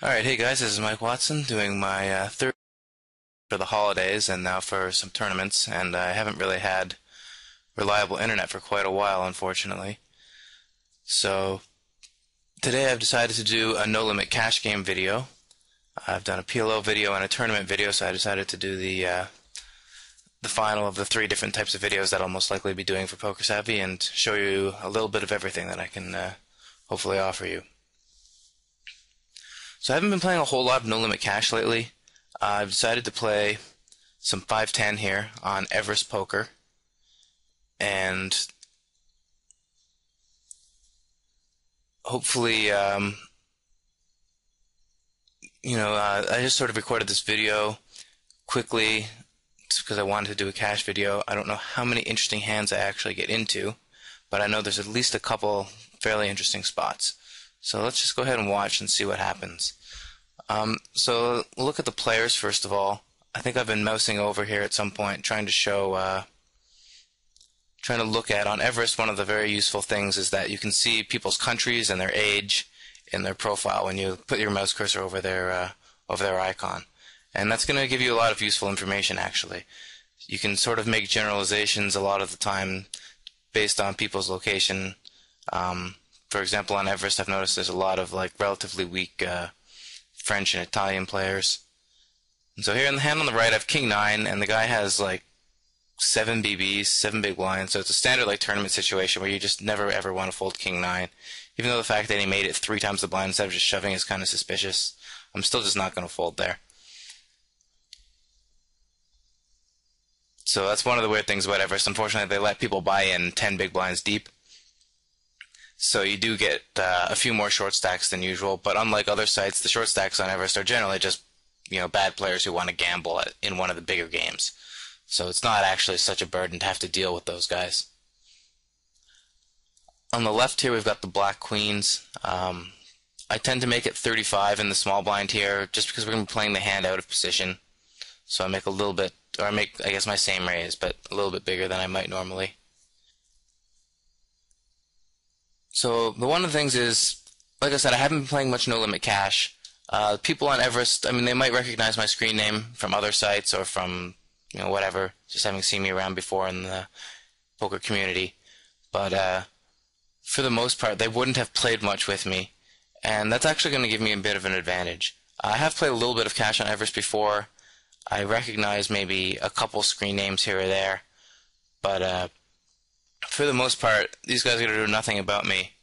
Alright, hey guys, this is Mike Watson doing my third for the holidays and now for some tournaments, and I haven't really had reliable internet for quite a while, unfortunately. So today I've decided to do a no limit cash game video. I've done a PLO video and a tournament video, so I decided to do the final of the three different types of videos that I'll most likely be doing for Poker Savvy and show you a little bit of everything that I can hopefully offer you. So I haven't been playing a whole lot of No Limit Cash lately. I've decided to play some 510 here on Everest Poker, and hopefully, I just sort of recorded this video quickly just because I wanted to do a cash video. I don't know how many interesting hands I actually get into, but I know there's at least a couple fairly interesting spots. So let's just go ahead and watch and see what happens. So look at the players first of all. I think I've been mousing over here at some point trying to show, trying to look at on Everest. One of the very useful things is that you can see people's countries and their age in their profile when you put your mouse cursor over their icon, and that's going to give you a lot of useful information. Actually, you can sort of make generalizations a lot of the time based on people's location. For example, on Everest, I've noticed there's a lot of like relatively weak French and Italian players. And so here in the hand on the right, I have King 9, and the guy has like 7 BBs, 7 big blinds. So it's a standard like tournament situation where you just never ever want to fold King 9. Even though the fact that he made it 3 times the blind instead of just shoving is kind of suspicious, I'm still just not going to fold there. So that's one of the weird things about Everest. Unfortunately, they let people buy in 10 big blinds deep. So you do get a few more short stacks than usual, but unlike other sites, the short stacks on Everest are generally just bad players who want to gamble in one of the bigger games. So it's not actually such a burden to have to deal with those guys. On the left here, we've got the black queens. I tend to make it 35 in the small blind here, just because we're going to be playing the hand out of position. So I make a little bit, or I make, I guess, my same raise, but a little bit bigger than I might normally. So one of the things is, like I said, I haven't been playing much No Limit Cash. People on Everest, I mean, they might recognize my screen name from other sites or from, whatever, just having seen me around before in the poker community. But for the most part, they wouldn't have played much with me, and that's actually going to give me a bit of an advantage. I have played a little bit of cash on Everest before. I recognize maybe a couple screen names here or there, but for the most part, these guys are going to know nothing about me.